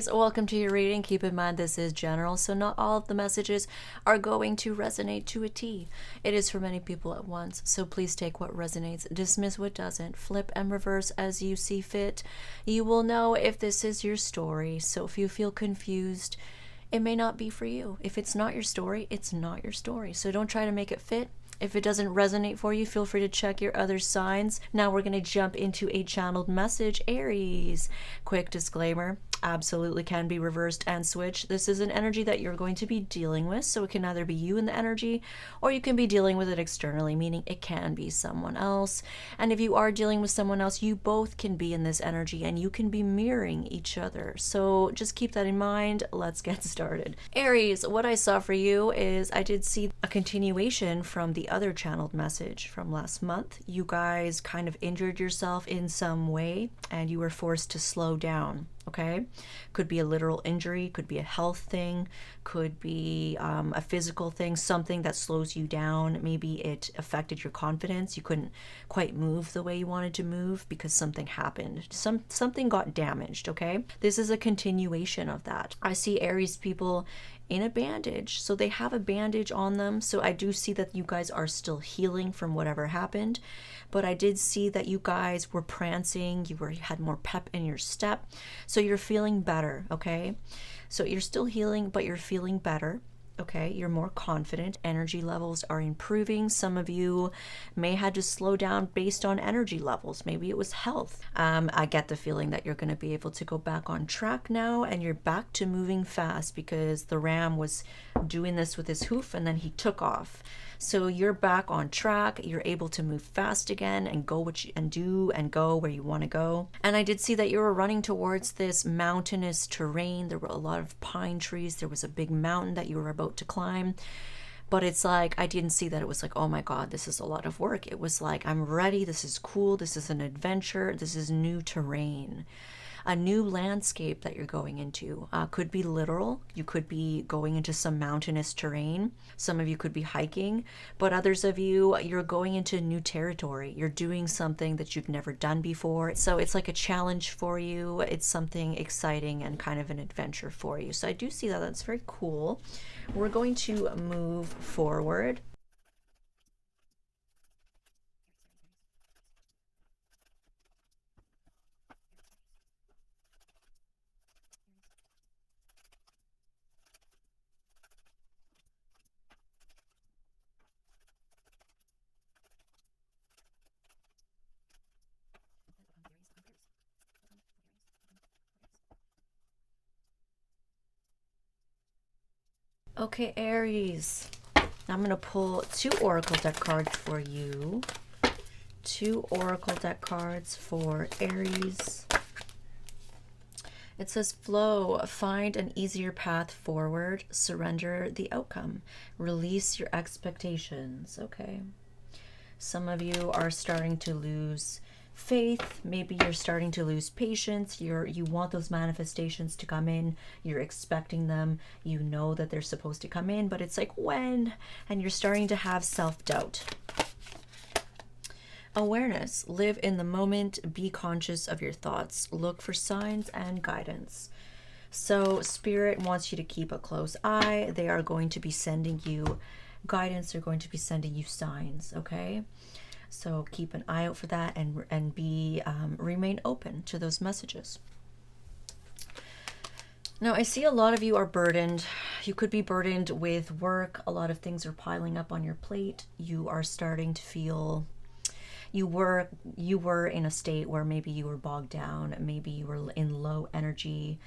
Aries, welcome to your reading. Keep in mind this is general, so not all of the messages are going to resonate to a T. It is for many people at once, so please take what resonates, dismiss what doesn't, flip and reverse as you see fit. You will know if this is your story, so if you feel confused, it may not be for you. If it's not your story, it's not your story. So don't try to make it fit. If it doesn't resonate for you, feel free to check your other signs. Now we're going to jump into a channeled message. Aries, quick disclaimer, absolutely can be reversed and switched. This is an energy that you're going to be dealing with, so it can either be you in the energy or you can be dealing with it externally, meaning it can be someone else. And if you are dealing with someone else, you both can be in this energy and you can be mirroring each other. So just keep that in mind. Let's get started. Aries, what I saw for you is I did see a continuation from the other channeled message from last month. You guys kind of injured yourself in some way and you were forced to slow down. Okay, could be a literal injury, could be a health thing, could be a physical thing, something that slows you down. Maybe it affected your confidence. You couldn't quite move the way you wanted to move because something happened. Something got damaged. Okay, this is a continuation of that. I see Aries people in a bandage, so they have a bandage on them. So I do see that you guys are still healing from whatever happened, but I did see that you guys were prancing, you had more pep in your step, so you're feeling better. Okay, so you're still healing, but you're feeling better. Okay, you're more confident, energy levels are improving. Some of you may had to slow down based on energy levels. Maybe it was health. I get the feeling that you're going to be able to go back on track now, and you're back to moving fast because the ram was doing this with his hoof and then he took off. So you're back on track. You're able to move fast again and go go where you want to go. And I did see that you were running towards this mountainous terrain. There were a lot of pine trees. There was a big mountain that you were about to climb. But it's like, I didn't see that it was like, oh my God, this is a lot of work. It was like, I'm ready. This is cool. This is an adventure. This is new terrain. A new landscape that you're going into. Could be literal. You could be going into some mountainous terrain. Some of you could be hiking, but others of you, you're going into new territory. You're doing something that you've never done before. So it's like a challenge for you. It's something exciting and kind of an adventure for you. So I do see that. That's very cool. We're going to move forward. Okay, Aries. I'm going to pull 2 oracle deck cards for you. 2 oracle deck cards for Aries. It says flow, find an easier path forward, surrender the outcome, release your expectations. Okay. Some of you are starting to lose faith. Maybe you're starting to lose patience. You want those manifestations to come in. You're expecting them. You know that they're supposed to come in, but it's like, when? And you're starting to have self-doubt. Awareness. Live in the moment. Be conscious of your thoughts. Look for signs and guidance. So Spirit wants you to keep a close eye. They are going to be sending you guidance. They're going to be sending you signs. Okay. So keep an eye out for that and remain open to those messages. Now, I see a lot of you are burdened. You could be burdened with work. A lot of things are piling up on your plate. You are starting to feel you were in a state where maybe you were bogged down, maybe you were in low energy,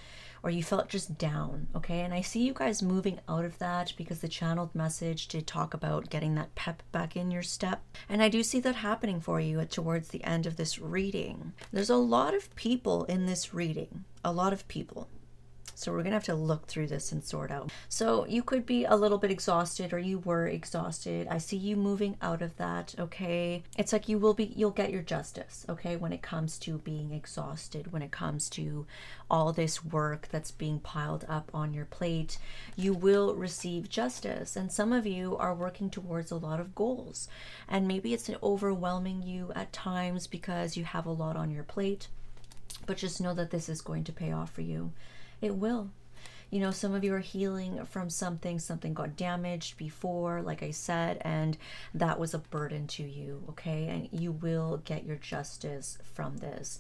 or you felt just down. Okay, and I see you guys moving out of that because the channeled message did talk about getting that pep back in your step, and I do see that happening for you towards the end of this reading. There's a lot of people in this reading, a lot of people. So we're gonna have to look through this and sort out. So you could be a little bit exhausted, or you were exhausted. I see you moving out of that. Okay, it's like you'll get your justice. Okay, when it comes to being exhausted, when it comes to all this work that's being piled up on your plate, you will receive justice. And some of you are working towards a lot of goals, and maybe it's overwhelming you at times because you have a lot on your plate, but just know that this is going to pay off for you. It will. You know, some of you are healing from something got damaged before, like I said, and that was a burden to you, okay? And you will get your justice from this.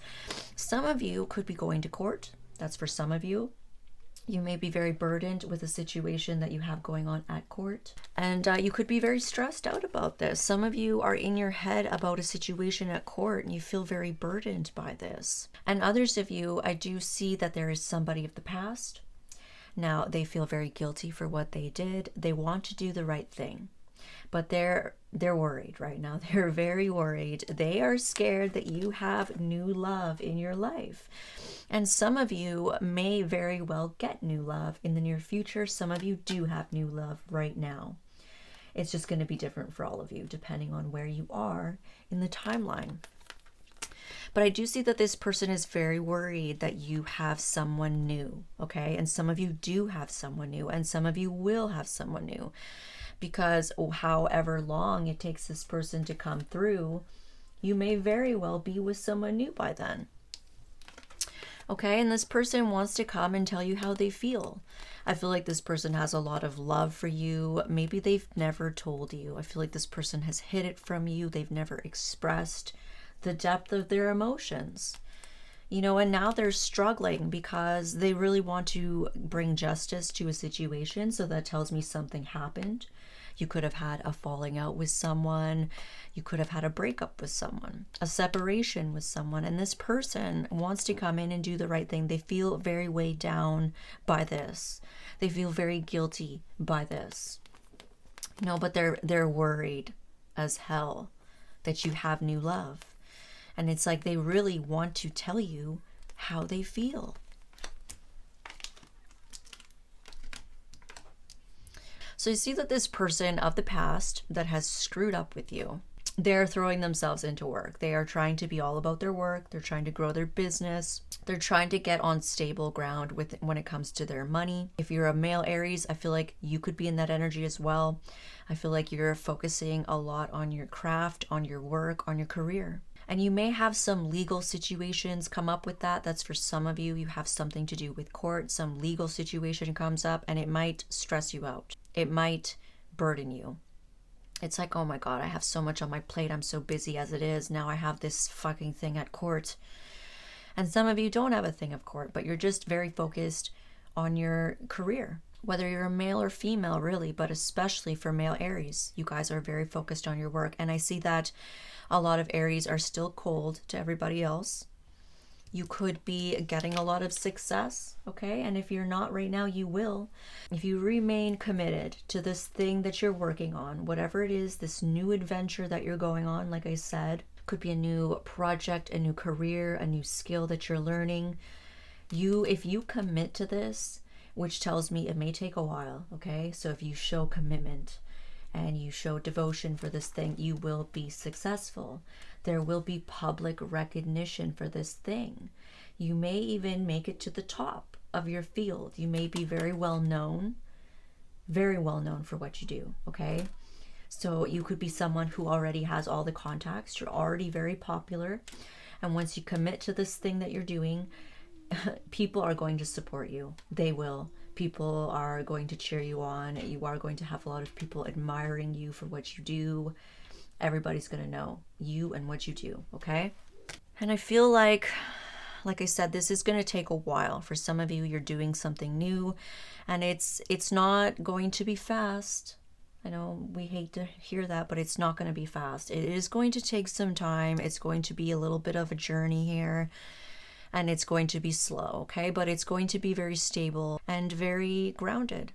Some of you could be going to court. That's for some of you. You may be very burdened with a situation that you have going on at court. And you could be very stressed out about this. Some of you are in your head about a situation at court and you feel very burdened by this. And others of you, I do see that there is somebody of the past. Now, they feel very guilty for what they did. They want to do the right thing. But they're worried right now. They're very worried. They are scared that you have new love in your life. And some of you may very well get new love in the near future. Some of you do have new love right now. It's just going to be different for all of you, depending on where you are in the timeline. But I do see that this person is very worried that you have someone new, okay? And some of you do have someone new, and some of you will have someone new. Because however long it takes this person to come through, you may very well be with someone new by then. Okay, and this person wants to come and tell you how they feel. I feel like this person has a lot of love for you. Maybe they've never told you. I feel like this person has hid it from you. They've never expressed the depth of their emotions. You know, and now they're struggling because they really want to bring justice to a situation. So that tells me something happened. You could have had a falling out with someone. You could have had a breakup with someone, a separation with someone. And this person wants to come in and do the right thing. They feel very weighed down by this. They feel very guilty by this. No, but they're worried as hell that you have new love. And it's like they really want to tell you how they feel. So you see that this person of the past that has screwed up with you, they're throwing themselves into work. They are trying to be all about their work. They're trying to grow their business. They're trying to get on stable ground when it comes to their money. If you're a male Aries, I feel like you could be in that energy as well. I feel like you're focusing a lot on your craft, on your work, on your career. And you may have some legal situations come up with that. That's for some of you. You have something to do with court. Some legal situation comes up and it might stress you out. It might burden you. It's like, oh my God, I have so much on my plate. I'm so busy as it is. Now I have this fucking thing at court. And some of you don't have a thing of court, but you're just very focused on your career. Whether you're a male or female, really, but especially for male Aries, you guys are very focused on your work. And I see that a lot of Aries are still cold to everybody else. You could be getting a lot of success, okay? And if you're not right now, you will. If you remain committed to this thing that you're working on, whatever it is, this new adventure that you're going on, like I said, could be a new project, a new career, a new skill that you're learning. If you commit to this, which tells me it may take a while, okay? So if you show commitment and you show devotion for this thing, you will be successful. There will be public recognition for this thing. You may even make it to the top of your field. You may be very well known for what you do, okay? So you could be someone who already has all the contacts. You're already very popular. And once you commit to this thing that you're doing, people are going to support you. They will. People are going to cheer you on. You are going to have a lot of people admiring you for what you do. Everybody's going to know you and what you do, okay? And I feel like I said, this is going to take a while. For some of you, you're doing something new, and it's not going to be fast. I know we hate to hear that, but it's not going to be fast. It is going to take some time. It's going to be a little bit of a journey here. And it's going to be slow, okay? But it's going to be very stable and very grounded.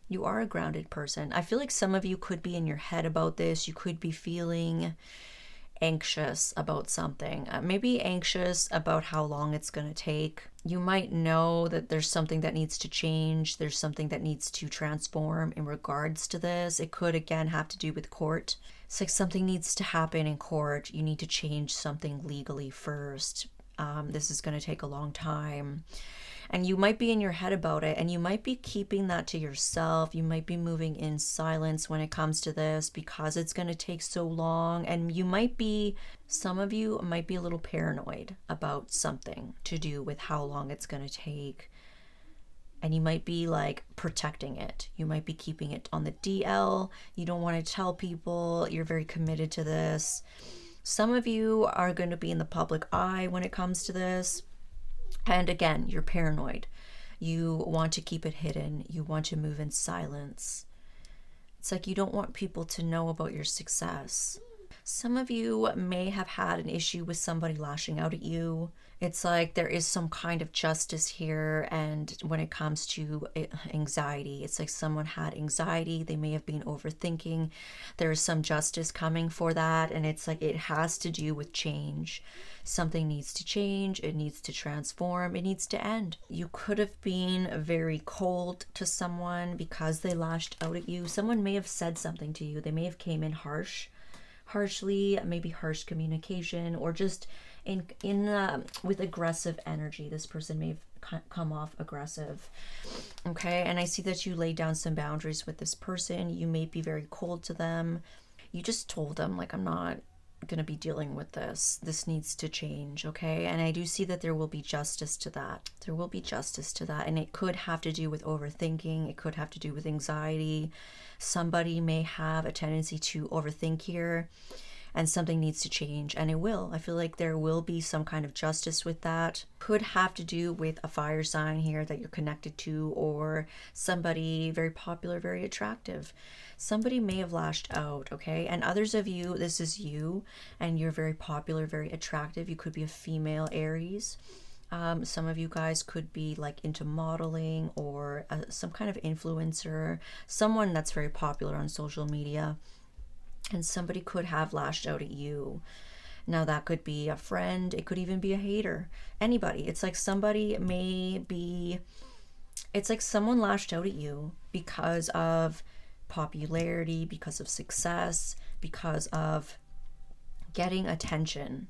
You are a grounded person. I feel like some of you could be in your head about this. You could be feeling anxious about something. Maybe anxious about how long it's going to take. You might know that there's something that needs to change. There's something that needs to transform in regards to this. It could, again, have to do with court. It's like something needs to happen in court. You need to change something legally first. This is going to take a long time. And you might be in your head about it, and you might be keeping that to yourself. You might be moving in silence when it comes to this because it's going to take so long. And some of you might be a little paranoid about something to do with how long it's going to take. And you might be like protecting it. You might be keeping it on the DL. You don't want to tell people. You're very committed to this. Some of you are going to be in the public eye when it comes to this. And again, you're paranoid. You want to keep it hidden. You want to move in silence. It's like you don't want people to know about your success. Some of you may have had an issue with somebody lashing out at you. It's like there is some kind of justice here, and when it comes to anxiety, it's like someone had anxiety. They may have been overthinking. There is some justice coming for that, and it's like it has to do with change. Something needs to change. It needs to transform. It needs to end. You could have been very cold to someone because they lashed out at you. Someone may have said something to you. They may have came in harshly, maybe harsh communication, or just with aggressive energy. This person may have come off aggressive. Okay, and I see that you laid down some boundaries with this person. You may be very cold to them. You just told them, like, I'm not gonna be dealing with this. This needs to change. Okay, and I do see that there will be justice to that. There will be justice to that, and it could have to do with overthinking. It could have to do with anxiety. Somebody may have a tendency to overthink here, and something needs to change, and it will. I feel like there will be some kind of justice with that. Could have to do with a fire sign here that you're connected to, or somebody very popular, very attractive. Somebody may have lashed out, okay? And others of you, this is you, and you're very popular, very attractive. You could be a female Aries. Some of you guys could be like into modeling, or some kind of influencer, someone that's very popular on social media. And somebody could have lashed out at you. Now that could be a friend. It could even be a hater. Anybody. It's like somebody may be, it's like someone lashed out at you because of popularity, because of success, because of getting attention.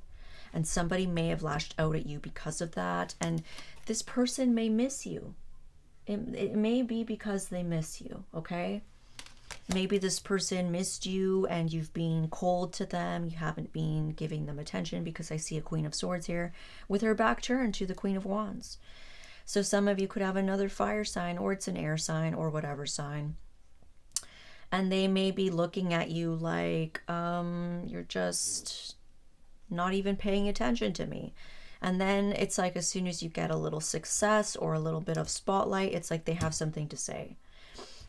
And somebody may have lashed out at you because of that. And this person may miss you. It may be because they miss you, okay? Maybe this person missed you and you've been cold to them. You haven't been giving them attention, because I see a Queen of Swords here with her back turned to the Queen of Wands. So some of you could have another fire sign, or it's an air sign, or whatever sign. And they may be looking at you like, you're just not even paying attention to me. And then it's like as soon as you get a little success or a little bit of spotlight, it's like they have something to say.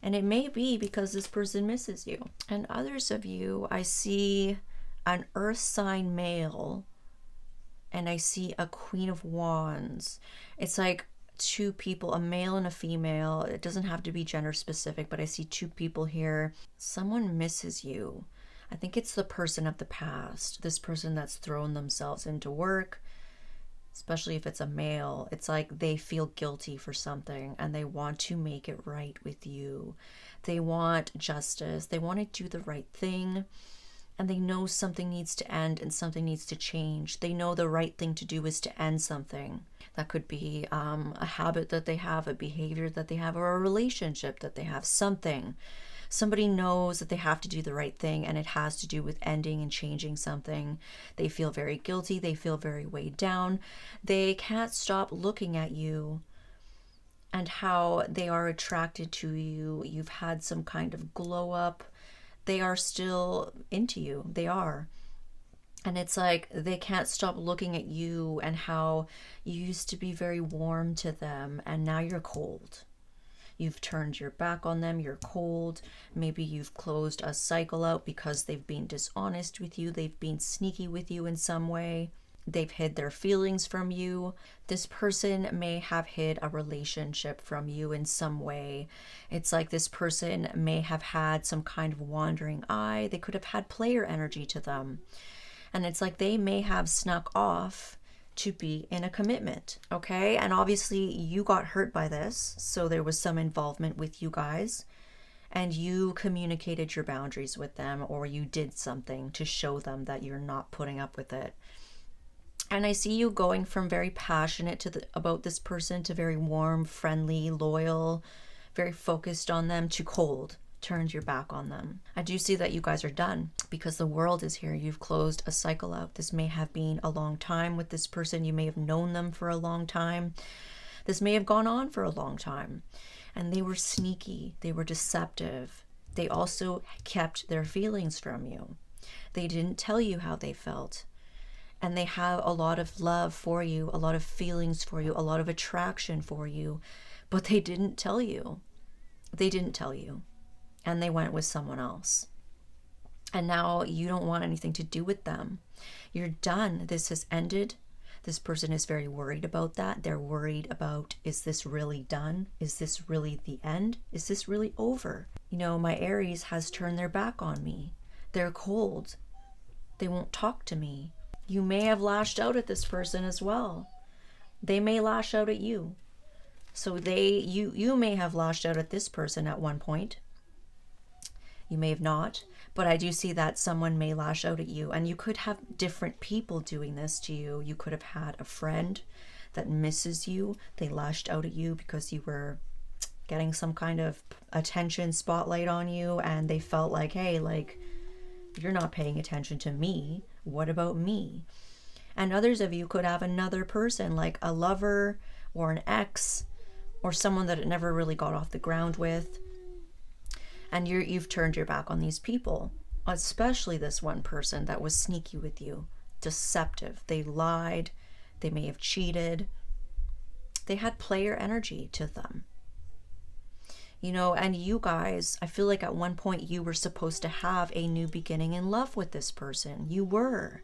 And it may be because this person misses you. And others of you, I see an earth sign male, and I see a Queen of Wands. It's like two people, a male and a female. It doesn't have to be gender specific, but I see two people here. Someone misses you. I think it's the person of the past, this person that's thrown themselves into work, especially if it's a male. It's like they feel guilty for something and they want to make it right with you. They want justice. They want to do the right thing, and they know something needs to end and something needs to change. They know the right thing to do is to end something. That could be a habit that they have, a behavior that they have, or a relationship that they have, something. Somebody knows that they have to do the right thing, and it has to do with ending and changing something. They feel very guilty. They feel very weighed down. They can't stop looking at you and how they are attracted to you. You've had some kind of glow up. They are still into you. They are. And it's like they can't stop looking at you and how you used to be very warm to them, and now you're cold. You've turned your back on them, you're cold. Maybe you've closed a cycle out because they've been dishonest with you. They've been sneaky with you in some way. They've hid their feelings from you. This person may have hid a relationship from you in some way. It's like this person may have had some kind of wandering eye. They could have had player energy to them. And it's like they may have snuck off to be in a commitment, okay? And obviously you got hurt by this, so there was some involvement with you guys, and you communicated your boundaries with them, or you did something to show them that you're not putting up with it. And I see you going from very passionate about this person to very warm, friendly, loyal, very focused on them, to cold. Turned your back on them. I do see that you guys are done because the world is here. You've closed a cycle out. This may have been a long time with this person. You may have known them for a long time. This may have gone on for a long time. And they were sneaky. They were deceptive. They also kept their feelings from you. They didn't tell you how they felt. And they have a lot of love for you, a lot of feelings for you, a lot of attraction for you. But they didn't tell you. They didn't tell you. And they went with someone else. And now you don't want anything to do with them. You're done. This has ended. This person is very worried about that. They're worried about, is this really done? Is this really the end? Is this really over? You know, my Aries has turned their back on me. They're cold. They won't talk to me. You may have lashed out at this person as well. They may lash out at you. So you may have lashed out at this person at one point. You may have not, but I do see that someone may lash out at you, and you could have different people doing this to you. You could have had a friend that misses you. They lashed out at you because you were getting some kind of attention spotlight on you, and they felt like, hey, like, you're not paying attention to me. What about me? And others of you could have another person, like a lover or an ex or someone that it never really got off the ground with. And you've turned your back on these people, especially this one person that was sneaky with you, deceptive. They lied. They may have cheated. They had player energy to them. You know, and you guys, I feel like at one point you were supposed to have a new beginning in love with this person. You were.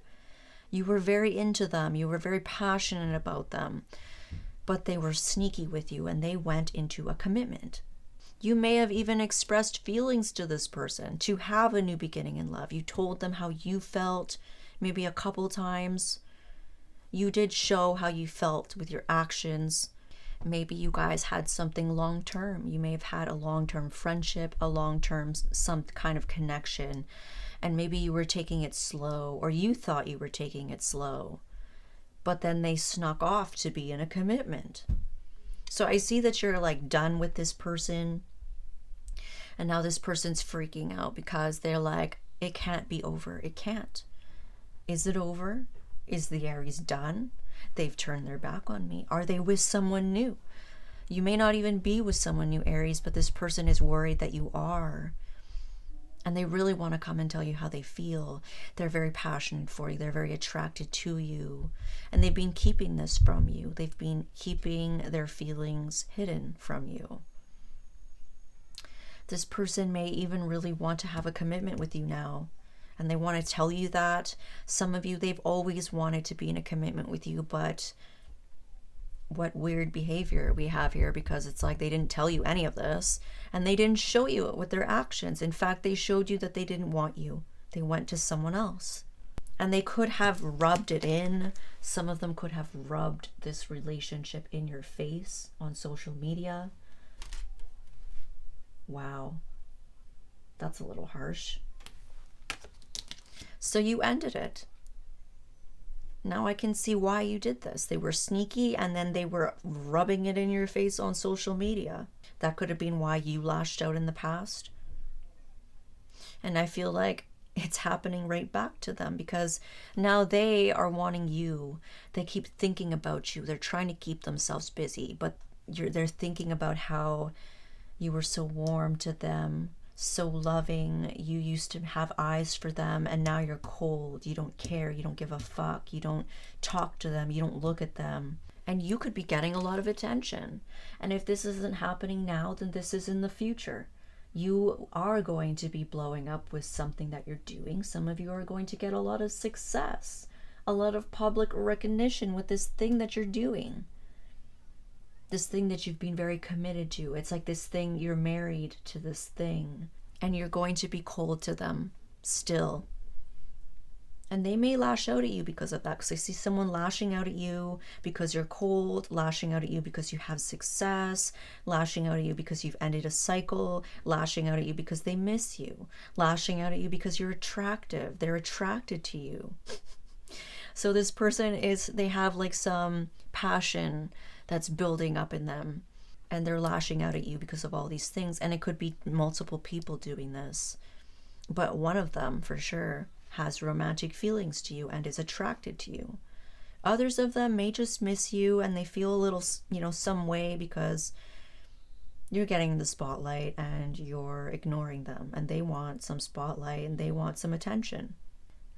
You were very into them. You were very passionate about them. But they were sneaky with you, and they went into a commitment. You may have even expressed feelings to this person to have a new beginning in love. You told them how you felt, maybe a couple times. You did show how you felt with your actions. Maybe you guys had something long-term. You may have had a long-term friendship, a long-term some kind of connection. And maybe you were taking it slow, or you thought you were taking it slow. But then they snuck off to be in a commitment. So I see that you're like done with this person. And now this person's freaking out because they're like, it can't be over. It can't. Is it over? Is the Aries done? They've turned their back on me. Are they with someone new? You may not even be with someone new, Aries, but this person is worried that you are. And they really want to come and tell you how they feel. They're very passionate for you. They're very attracted to you. And they've been keeping this from you. They've been keeping their feelings hidden from you. This person may even really want to have a commitment with you now. And they want to tell you that. Some of you, they've always wanted to be in a commitment with you, but what weird behavior we have here, because it's like they didn't tell you any of this, and they didn't show you it with their actions. In fact, they showed you that they didn't want you. They went to someone else. And they could have rubbed it in. Some of them could have rubbed this relationship in your face on social media. Wow. That's a little harsh. So you ended it. Now I can see why you did this. They were sneaky, and then they were rubbing it in your face on social media. That could have been why you lashed out in the past. And I feel like it's happening right back to them, because now they are wanting you. They keep thinking about you. They're trying to keep themselves busy, but they're thinking about how you were so warm to them, so loving. You used to have eyes for them, and now you're cold. You don't care. You don't give a fuck. You don't talk to them. You don't look at them. And you could be getting a lot of attention. And if this isn't happening now, then this is in the future. You are going to be blowing up with something that you're doing. Some of you are going to get a lot of success, a lot of public recognition with this thing that you're doing. This thing that you've been very committed to. It's like this thing, you're married to this thing, and you're going to be cold to them still. And they may lash out at you because of that, because I see someone lashing out at you because you're cold, lashing out at you because you have success, lashing out at you because you've ended a cycle, lashing out at you because they miss you, lashing out at you because you're attractive. They're attracted to you. So this person they have like some passion that's building up in them, and they're lashing out at you because of all these things. And it could be multiple people doing this, but one of them for sure has romantic feelings to you and is attracted to you. Others of them may just miss you and they feel a little, some way because you're getting the spotlight and you're ignoring them, and they want some spotlight and they want some attention.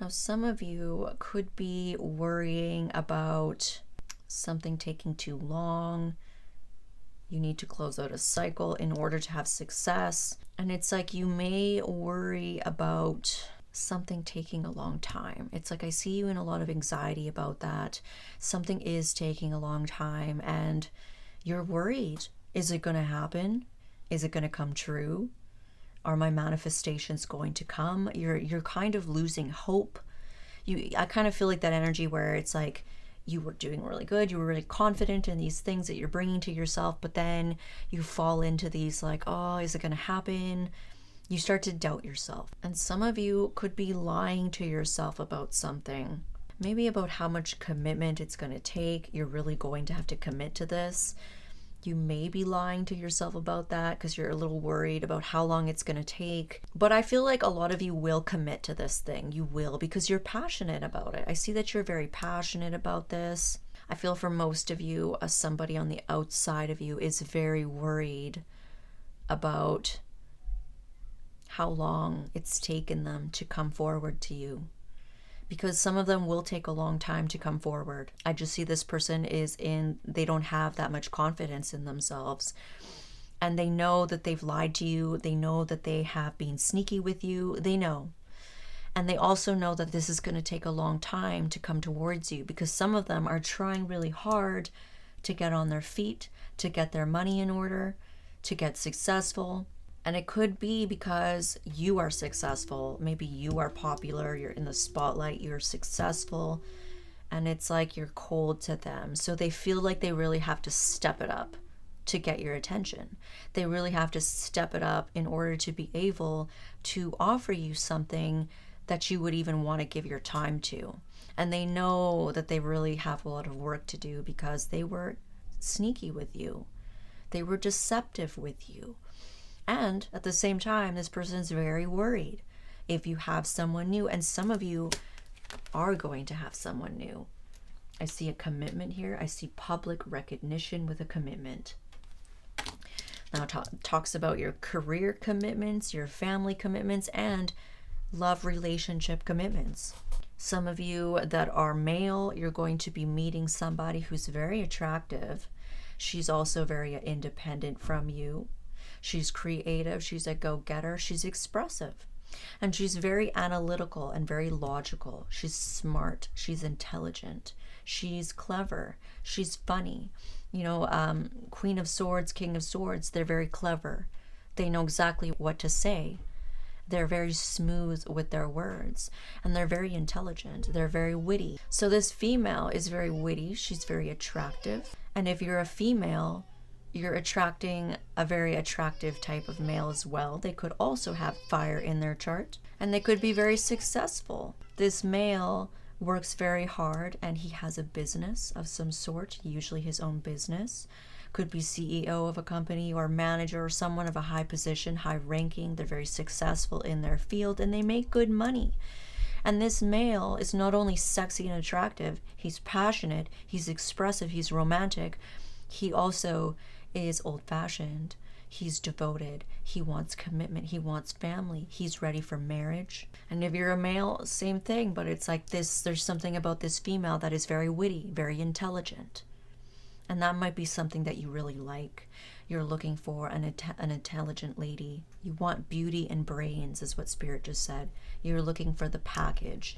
Now, some of you could be worrying about something taking too long. You need to close out a cycle in order to have success. And it's like you may worry about something taking a long time. It's like I see you in a lot of anxiety about that. Something is taking a long time and you're worried. Is it going to happen? Is it going to come true? Are my manifestations going to come? You're kind of losing hope. I kind of feel like that energy where it's like you were doing really good, you were really confident in these things that you're bringing to yourself, but then you fall into these like, oh, is it going to happen? You start to doubt yourself. And some of you could be lying to yourself about something, maybe about how much commitment it's going to take. You're really going to have to commit to this. You may be lying to yourself about that because you're a little worried about how long it's going to take. But I feel like a lot of you will commit to this thing. You will, because you're passionate about it. I see that you're very passionate about this. I feel for most of you, somebody on the outside of you is very worried about how long it's taken them to come forward to you. Because some of them will take a long time to come forward. I just see this person they don't have that much confidence in themselves. And they know that they've lied to you. They know that they have been sneaky with you. They know. And they also know that this is going to take a long time to come towards you, because some of them are trying really hard to get on their feet, to get their money in order, to get successful. And it could be because you are successful. Maybe you are popular, you're in the spotlight, you're successful, and it's like you're cold to them. So they feel like they really have to step it up to get your attention. They really have to step it up in order to be able to offer you something that you would even want to give your time to. And they know that they really have a lot of work to do because they were sneaky with you. They were deceptive with you. And at the same time, this person is very worried if you have someone new. And some of you are going to have someone new. I see a commitment here. I see public recognition with a commitment. Now it talks about your career commitments, your family commitments, and love relationship commitments. Some of you that are male, you're going to be meeting somebody who's very attractive. She's also very independent from you. She's creative, she's a go-getter, she's expressive, and she's very analytical and very logical. She's smart, she's intelligent, she's clever, she's funny. Queen of Swords, King of Swords, they're very clever. They know exactly what to say. They're very smooth with their words, and they're very intelligent. They're very witty. So this female is very witty. She's very attractive. And if you're a female, you're attracting a very attractive type of male as well. They could also have fire in their chart, and they could be very successful. This male works very hard, and he has a business of some sort, usually his own business. Could be CEO of a company or manager or someone of a high position, high ranking. They're very successful in their field and they make good money. And this male is not only sexy and attractive, he's passionate, he's expressive, he's romantic. He also is old-fashioned. He's devoted. He wants commitment. He wants family. He's ready for marriage. And if you're a male, same thing, but it's like this, there's something about this female that is very witty, very intelligent. And that might be something that you really like. You're looking for an intelligent lady. You want beauty and brains, is what Spirit just said. You're looking for the package.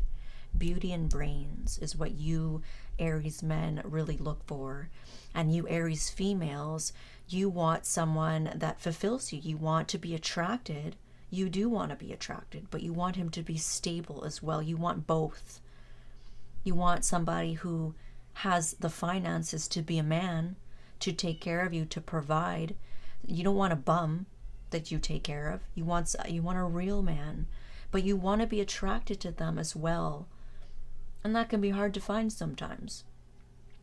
Beauty and brains is what you Aries men really look for. And you Aries females, you want someone that fulfills you. You want to be attracted. You do want to be attracted, but you want him to be stable as well. You want both. You want somebody who has the finances to be a man, to take care of you, to provide. You don't want a bum that you take care of. You want a real man, but you want to be attracted to them as well. And that can be hard to find sometimes.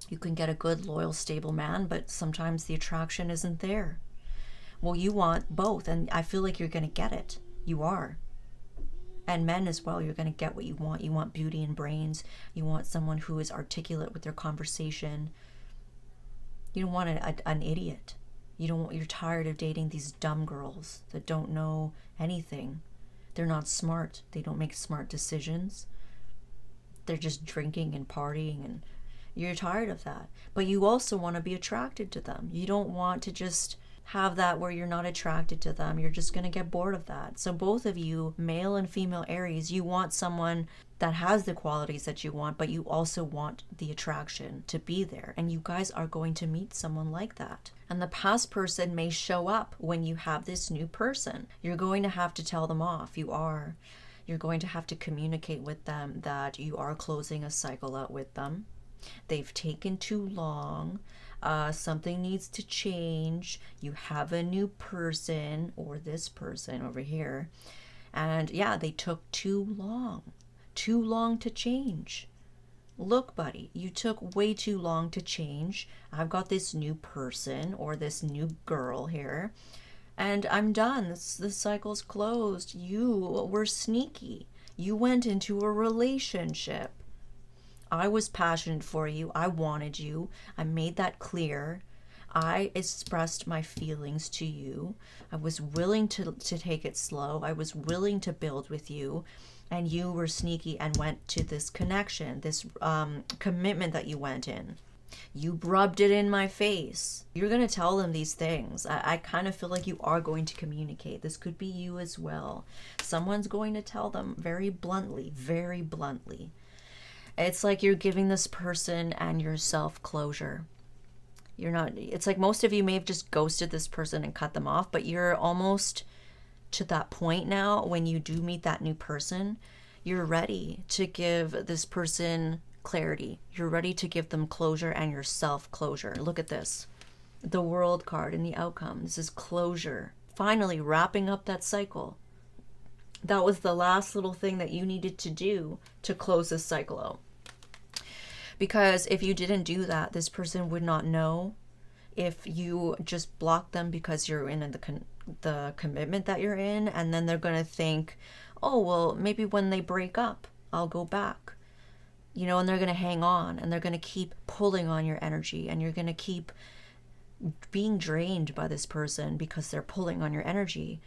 You can get a good, loyal, stable man, but sometimes the attraction isn't there. Well, you want both, and I feel like you're going to get it. You are. And men as well, you're going to get what you want. You want beauty and brains. You want someone who is articulate with their conversation. You don't want an idiot. You're tired of dating these dumb girls that don't know anything. They're not smart. They don't make smart decisions. They're just drinking and partying, and you're tired of that. But you also want to be attracted to them. You don't want to just have that where you're not attracted to them. You're just going to get bored of that. So both of you, male and female Aries, you want someone that has the qualities that you want, but you also want the attraction to be there. And you guys are going to meet someone like that. And the past person may show up when you have this new person. You're going to have to tell them off. You're going to have to communicate with them that you are closing a cycle out with them. They've taken too long. Something needs to change. You have a new person, or this person over here. And yeah, they took too long to change. Look, buddy, you took way too long to change. I've got this new person or this new girl here, and I'm done. The cycle's closed. You were sneaky. You went into a relationship. I was passionate for you. I wanted you. I made that clear. I expressed my feelings to you. I was willing to take it slow. I was willing to build with you. And you were sneaky and went to this connection, this commitment that you went in. You rubbed it in my face. You're going to tell them these things. I kind of feel like you are going to communicate. This could be you as well. Someone's going to tell them very bluntly, very bluntly. It's like you're giving this person and yourself closure. It's like most of you may have just ghosted this person and cut them off, but you're almost to that point now when you do meet that new person. You're ready to give this person clarity. You're ready to give them closure and yourself closure. Look at this. The World card in the outcome. This is closure. Finally wrapping up that cycle. That was the last little thing that you needed to do to close this cycle out. Because if you didn't do that, this person would not know. If you just block them because you're in the commitment that you're in, and then they're going to think, oh, well, maybe when they break up, I'll go back. And they're going to hang on, and they're going to keep pulling on your energy, and you're going to keep being drained by this person because they're pulling on your energy.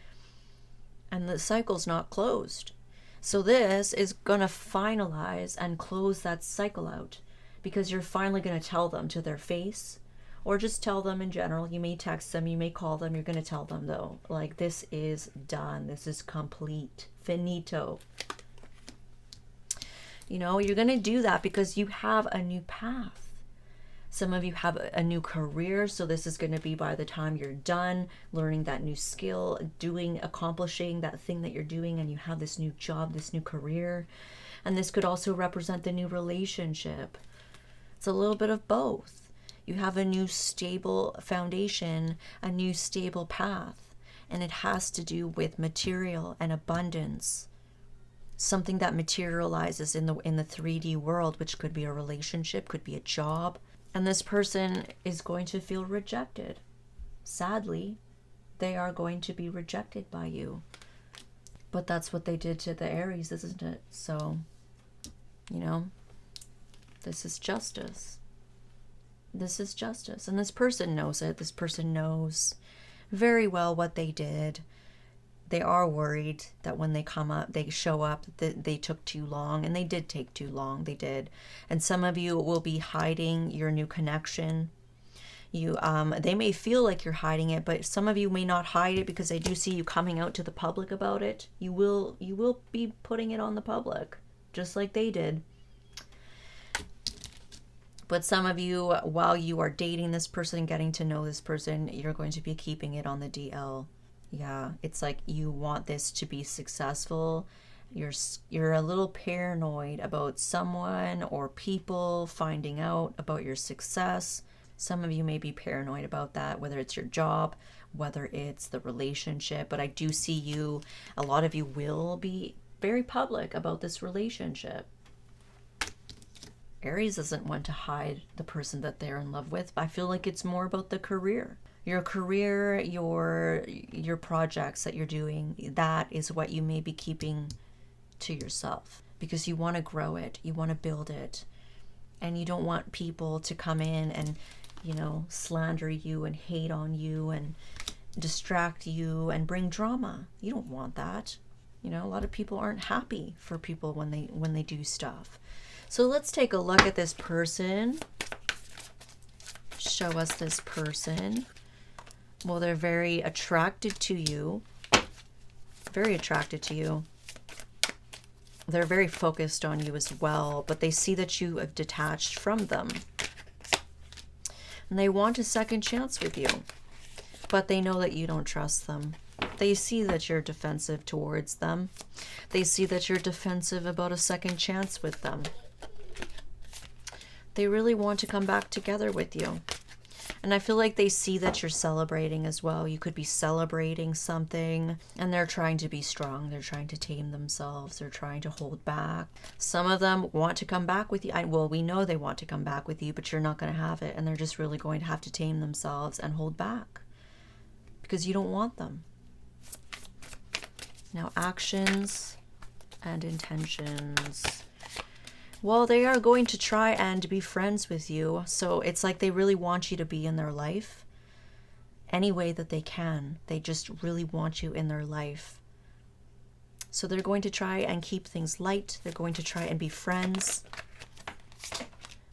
And the cycle's not closed. So this is going to finalize and close that cycle out, because you're finally going to tell them to their face, or just tell them in general. You may text them, you may call them, you're going to tell them though, like, this is done, this is complete, finito. You're going to do that because you have a new path. Some of you have a new career, so this is going to be by the time you're done learning that new skill, accomplishing that thing that you're doing, and you have this new job, this new career. And this could also represent the new relationship. It's a little bit of both. You have a new stable foundation, a new stable path, and it has to do with material and abundance. Something that materializes in the 3D world, which could be a relationship, could be a job. And this person is going to feel rejected. Sadly, they are going to be rejected by you. But that's what they did to the Aries, isn't it? So, this is justice. This is justice. And this person knows it. This person knows very well what they did. They are worried that when they show up, that they took too long. And they did take too long. They did. And some of you will be hiding your new connection. They may feel like you're hiding it, but some of you may not hide it, because I do see you coming out to the public about it. You will be putting it on the public, just like they did. But some of you, while you are dating this person, getting to know this person, you're going to be keeping it on the DL. Yeah, it's like you want this to be successful. You're a little paranoid about someone or people finding out about your success. Some of you may be paranoid about that, whether it's your job, whether it's the relationship. But I do see a lot of you will be very public about this relationship. Aries doesn't want to hide the person that they're in love with. I feel like it's more about the career. Your career, your projects that you're doing, that is what you may be keeping to yourself because you want to grow it, you want to build it, and you don't want people to come in and, you know, slander you and hate on you and distract you and bring drama. You don't want that. You know, a lot of people aren't happy for people when they do stuff. So let's take a look at this person. Show us this person. Well, they're very attracted to you. Very attracted to you. They're very focused on you as well, but they see that you have detached from them. And they want a second chance with you, but they know that you don't trust them. They see that you're defensive towards them. They see that you're defensive about a second chance with them. They really want to come back together with you. And I feel like they see that you're celebrating as well. You could be celebrating something, and they're trying to be strong. They're trying to tame themselves. They're trying to hold back. Some of them want to come back with you. Well, we know they want to come back with you, but you're not going to have it. And they're just really going to have to tame themselves and hold back because you don't want them. Now, actions and intentions. Well, they are going to try and be friends with you. So it's like they really want you to be in their life any way that they can. They just really want you in their life. So they're going to try and keep things light. They're going to try and be friends.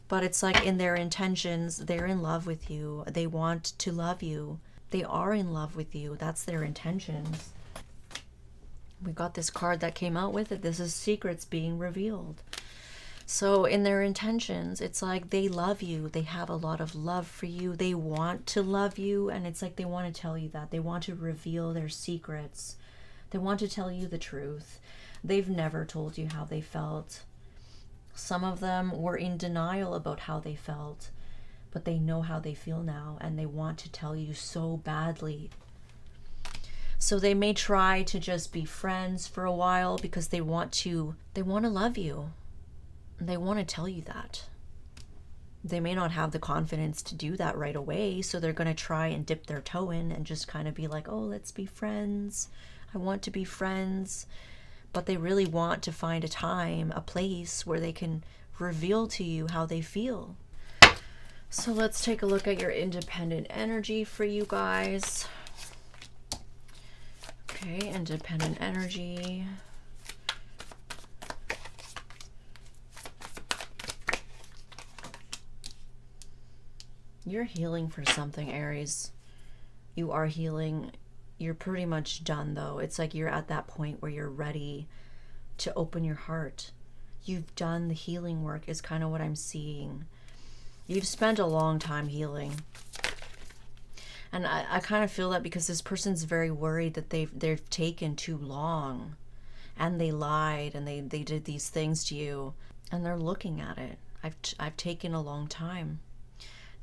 But it's like in their intentions, they're in love with you. They want to love you. They are in love with you. That's their intentions. We got this card that came out with it. This is secrets being revealed. So in their intentions, it's like they love you. They have a lot of love for you. They want to love you. And it's like they want to tell you that. They want to reveal their secrets. They want to tell you the truth. They've never told you how they felt. Some of them were in denial about how they felt. But they know how they feel now. And they want to tell you so badly. So they may try to just be friends for a while because they want to love you. They want to tell you that. They may not have the confidence to do that right away, so they're going to try and dip their toe in and just kind of be like, oh, let's be friends. I want to be friends. But they really want to find a time, a place where they can reveal to you how they feel. So let's take a look at your independent energy for you guys. Okay, independent energy. You're healing for something, Aries. You are healing. You're pretty much done, though. It's like you're at that point where you're ready to open your heart. You've done the healing work is kind of what I'm seeing. You've spent a long time healing. And I kind of feel that because this person's very worried that they've taken too long. And they lied and they did these things to you. And they're looking at it. I've taken a long time.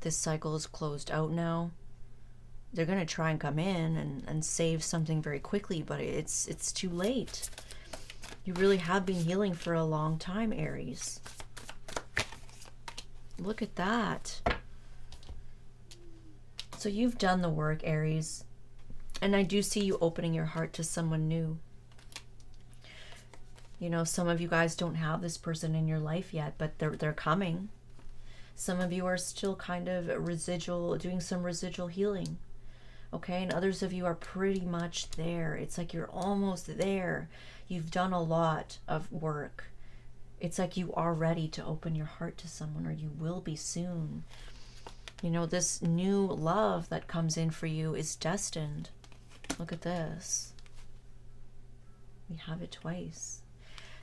This cycle is closed out now. They're going to try and come in and save something very quickly, but it's too late. You really have been healing for a long time, Aries. Look at that. So you've done the work, Aries. And I do see you opening your heart to someone new. You know, some of you guys don't have this person in your life yet, but they're coming. Some of you are still kind of doing some residual healing. Okay, and others of you are pretty much there. It's like you're almost there. You've done a lot of work. It's like you are ready to open your heart to someone, or you will be soon. You know, this new love that comes in for you is destined. Look at this. We have it twice.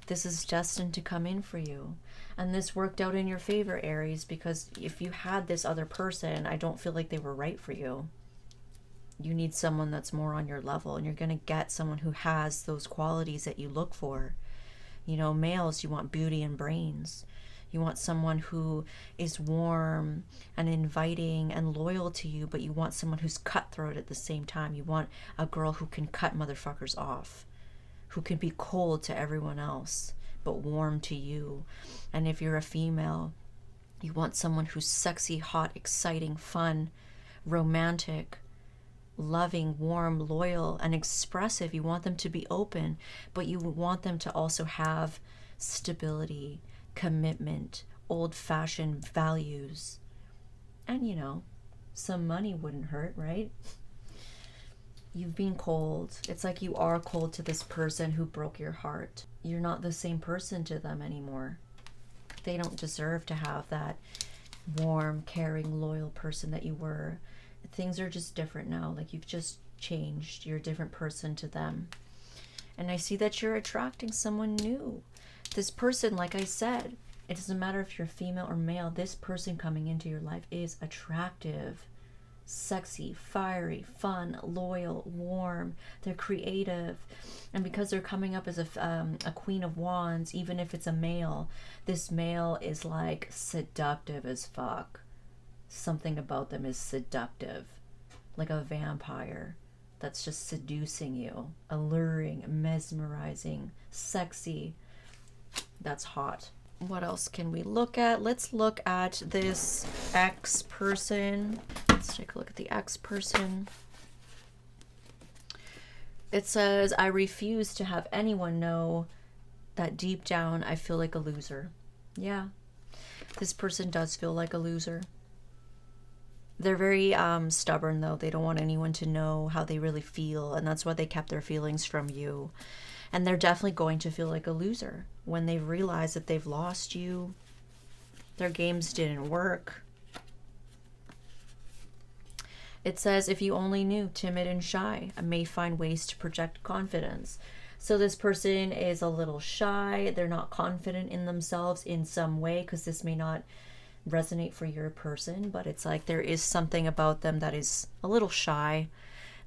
This is destined to come in for you. And this worked out in your favor, Aries, because if you had this other person, I don't feel like they were right for you. You need someone that's more on your level, and you're going to get someone who has those qualities that you look for. You know, males, you want beauty and brains. You want someone who is warm and inviting and loyal to you, but you want someone who's cutthroat at the same time. You want a girl who can cut motherfuckers off, who can be cold to everyone else, but warm to you. And if you're a female, you want someone who's sexy, hot, exciting, fun, romantic, loving, warm, loyal, and expressive. You want them to be open, but you want them to also have stability, commitment, old-fashioned values. And, you know, some money wouldn't hurt, right? You've been cold. It's like you are cold to this person who broke your heart. You're not the same person to them anymore. They don't deserve to have that warm, caring, loyal person that you were. Things are just different now. Like, you've just changed. You're a different person to them. And I see that you're attracting someone new. This person, like I said, it doesn't matter if you're female or male, this person coming into your life is attractive, sexy, fiery, fun, loyal, warm. They're creative. And because they're coming up as a Queen of Wands, even if it's a male, this male is like seductive as fuck. Something about them is seductive, like a vampire that's just seducing you, alluring, mesmerizing, sexy. That's hot. What else can we look at? Let's look at this ex person. Let's take a look at the ex person. It says, I refuse to have anyone know that deep down I feel like a loser. Yeah, this person does feel like a loser. They're very stubborn, though. They don't want anyone to know how they really feel, and that's why they kept their feelings from you. And they're definitely going to feel like a loser when they realize that they've lost you. Their games didn't work. It says, if you only knew, timid and shy, I may find ways to project confidence. So this person is a little shy. They're not confident in themselves in some way, because this may not resonate for your person, but it's like there is something about them that is a little shy.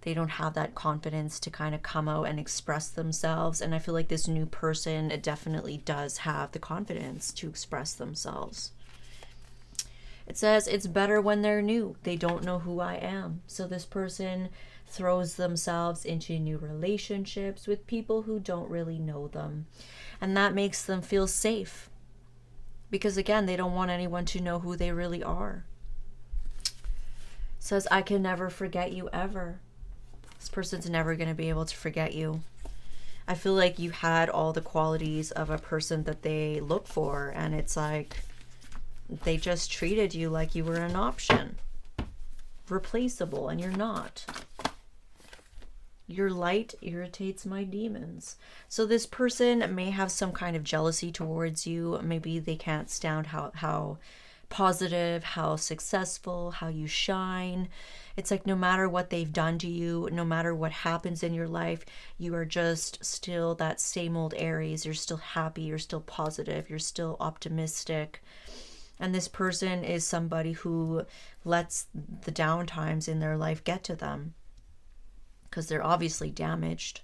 They don't have that confidence to kind of come out and express themselves. And I feel like this new person definitely does have the confidence to express themselves. It says, it's better when they're new. They don't know who I am. So this person throws themselves into new relationships with people who don't really know them. And that makes them feel safe. Because again, they don't want anyone to know who they really are. It says, I can never forget you ever. This person's never going to be able to forget you. I feel like you had all the qualities of a person that they look for, and it's like they just treated you like you were an option. Replaceable, and you're not. Your light irritates my demons. So this person may have some kind of jealousy towards you. Maybe they can't stand how positive, how successful, how you shine. It's like no matter what they've done to you, no matter what happens in your life, you are just still that same old Aries. You're still happy, you're still positive, you're still optimistic. And this person is somebody who lets the down times in their life get to them, because they're obviously damaged.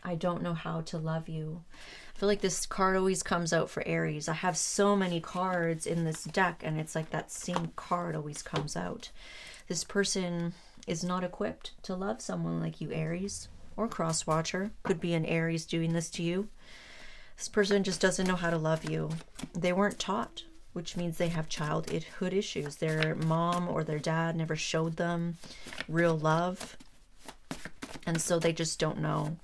I don't know how to love you. I feel like this card always comes out for Aries. I have so many cards in this deck, and it's like that same card always comes out. This person is not equipped to love someone like you, Aries, or cross-watcher. Could be an Aries doing this to you. This person just doesn't know how to love you. They weren't taught, which means they have childhood issues. Their mom or their dad never showed them real love, and so they just don't know.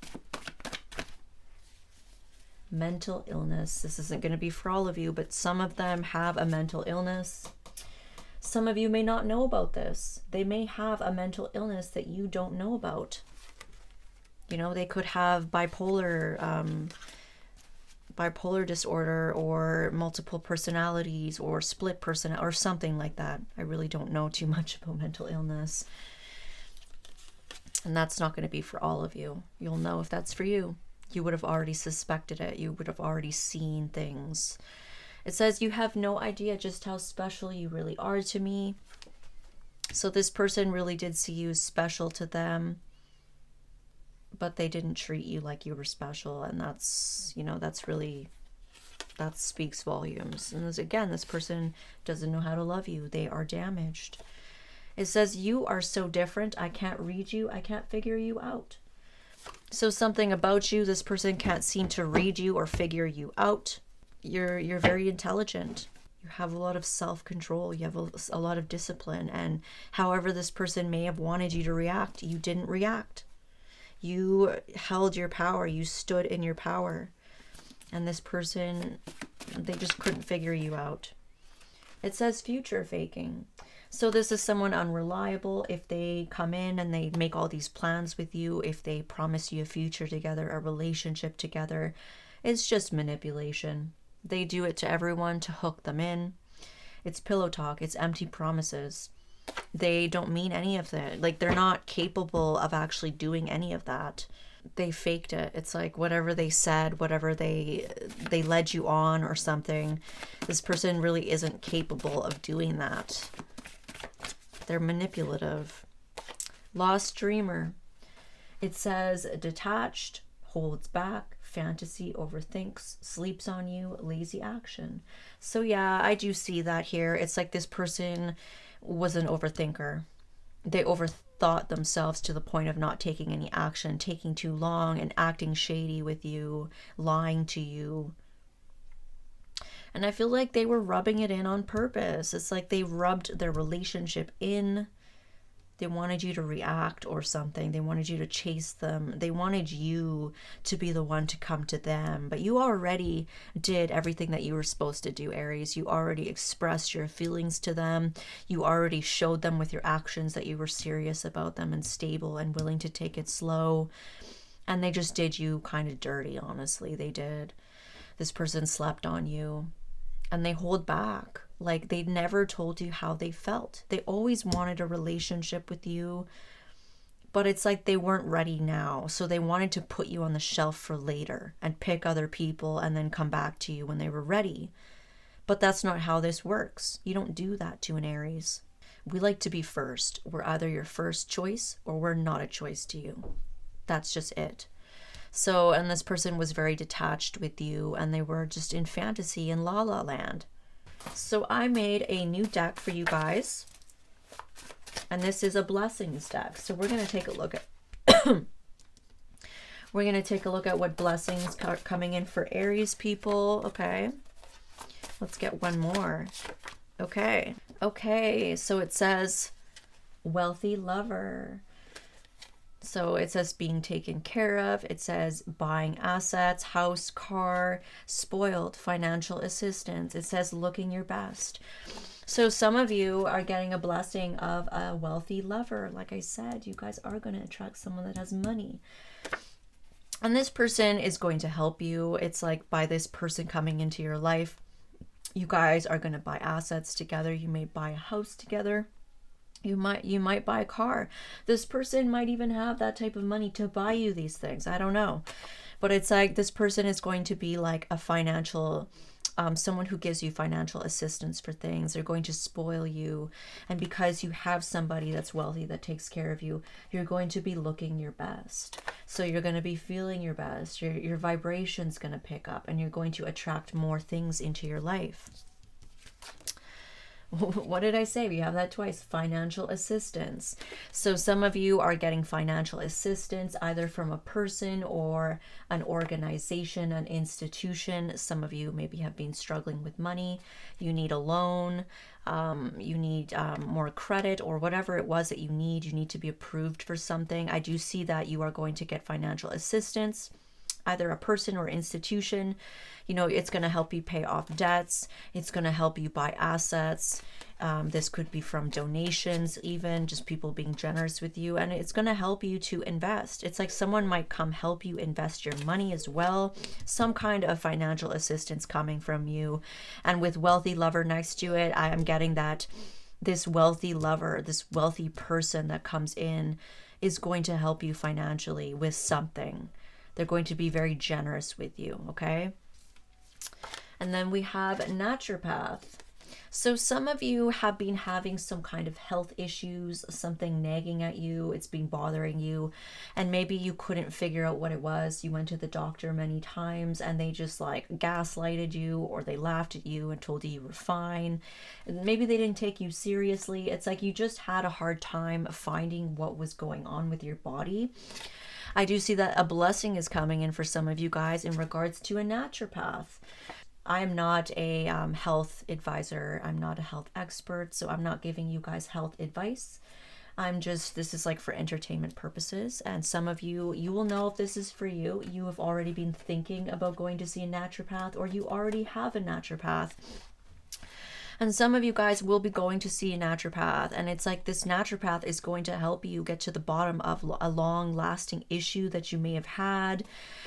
Mental illness. This isn't going to be for all of you, but some of them have a mental illness. Some of you may not know about this. They may have a mental illness that you don't know about. You know, they could have bipolar disorder, or multiple personalities, or split person, or something like that. I really don't know too much about mental illness. And that's not going to be for all of you. You'll know if that's for you. You would have already suspected it. You would have already seen things. It says, you have no idea just how special you really are to me. So this person really did see you as special to them, but they didn't treat you like you were special. And that's, you know, that's really, that speaks volumes. And again, this person doesn't know how to love you. They are damaged. It says, you are so different. I can't read you. I can't figure you out. So something about you, this person can't seem to read you or figure you out. You're very intelligent. You have a lot of self-control. You have a lot of discipline. And however this person may have wanted you to react, you didn't react. You held your power. You stood in your power. And this person, they just couldn't figure you out. It says future faking. So this is someone unreliable. If they come in and they make all these plans with you, if they promise you a future together, a relationship together, it's just manipulation. They do it to everyone to hook them in. It's pillow talk. It's empty promises. They don't mean any of that. Like, they're not capable of actually doing any of that. They faked it. It's like whatever they said, whatever they led you on or something. This person really isn't capable of doing that. They're manipulative. Lost dreamer. It says detached, holds back, fantasy, overthinks, sleeps on you, lazy action. So yeah, I do see that here. It's like this person was an overthinker. They overthought themselves to the point of not taking any action, taking too long and acting shady with you, lying to you. And I feel like they were rubbing it in on purpose. It's like they rubbed their relationship in. They wanted you to react or something. They wanted you to chase them. They wanted you to be the one to come to them. But you already did everything that you were supposed to do, Aries. You already expressed your feelings to them. You already showed them with your actions that you were serious about them and stable and willing to take it slow. And they just did you kind of dirty, honestly. They did. This person slept on you. And they hold back. Like, they never told you how they felt. They always wanted a relationship with you, but it's like they weren't ready now. So they wanted to put you on the shelf for later and pick other people and then come back to you when they were ready. But that's not how this works. You don't do that to an Aries. We like to be first. We're either your first choice or we're not a choice to you. That's just it. So, and this person was very detached with you and they were just in fantasy in La La Land. So I made a new deck for you guys. And this is a blessings deck. So we're going to take a look at we're going to take a look at what blessings are coming in for Aries people, okay? Let's get one more. Okay. Okay, so it says wealthy lover. So it says being taken care of. It says buying assets, house, car, spoiled, financial assistance. It says looking your best. So some of you are getting a blessing of a wealthy lover. Like I said, you guys are going to attract someone that has money. And this person is going to help you. It's like by this person coming into your life, you guys are going to buy assets together. You may buy a house together. You might buy a car. This person might even have that type of money to buy you these things. I don't know. But it's like this person is going to be like a financial, someone who gives you financial assistance for things. They're going to spoil you. And because you have somebody that's wealthy that takes care of you, you're going to be looking your best. So you're going to be feeling your best. Your vibration's going to pick up and you're going to attract more things into your life. What did I say? We have that twice. Financial assistance. So some of you are getting financial assistance either from a person or an organization, an institution. Some of you maybe have been struggling with money. You need a loan. You need more credit or whatever it was that you need. You need to be approved for something. I do see that you are going to get financial assistance, either a person or institution. You know, it's going to help you pay off debts. It's going to help you buy assets. This could be from donations, even just people being generous with you. And it's going to help you to invest. It's like someone might come help you invest your money as well. Some kind of financial assistance coming from you. And with wealthy lover next to it, I am getting that this wealthy lover, this wealthy person that comes in is going to help you financially with something. They're going to be very generous with you, okay? And then we have naturopath. So some of you have been having some kind of health issues, something nagging at you, it's been bothering you, and maybe you couldn't figure out what it was. You went to the doctor many times and they just like gaslighted you, or they laughed at you and told you were fine. Maybe they didn't take you seriously. It's like you just had a hard time finding what was going on with your body. I do see that a blessing is coming in for some of you guys in regards to a naturopath. I'm not a health advisor. I'm not a health expert, so I'm not giving you guys health advice. This is like for entertainment purposes. And some of you, you will know if this is for you. You have already been thinking about going to see a naturopath, or you already have a naturopath. And some of you guys will be going to see a naturopath, and it's like this naturopath is going to help you get to the bottom of a long lasting issue that you may have had.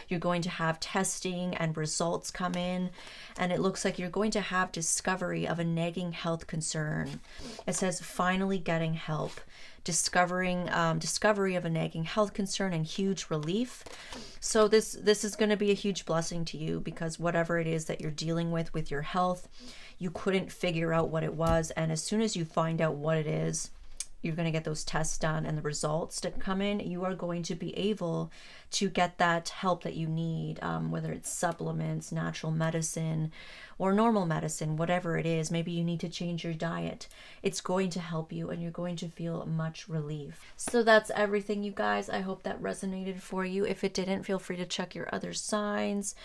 You're going to have testing and results come in, and it looks like you're going to have discovery of a nagging health concern. It says finally getting help, discovery of a nagging health concern, and huge relief. So this is going to be a huge blessing to you, because whatever it is that you're dealing with your health, you couldn't figure out what it was, and as soon as you find out what it is, you're going to get those tests done and the results that come in. You are going to be able to get that help that you need, whether it's supplements, natural medicine, or normal medicine, whatever it is. Maybe you need to change your diet. It's going to help you, and you're going to feel much relief. So that's everything, you guys. I hope that resonated for you. If it didn't, feel free to check your other signs.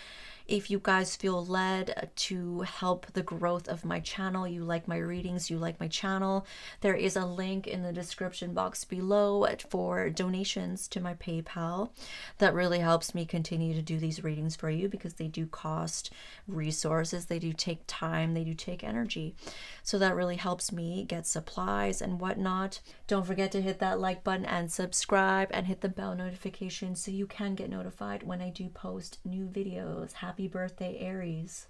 If you guys feel led to help the growth of my channel, you like my readings, you like my channel, there is a link in the description box below for donations to my PayPal. That really helps me continue to do these readings for you, because they do cost resources, they do take time, they do take energy. So that really helps me get supplies and whatnot. Don't forget to hit that like button and subscribe, and hit the bell notification so you can get notified when I do post new videos. Happy birthday, Aries.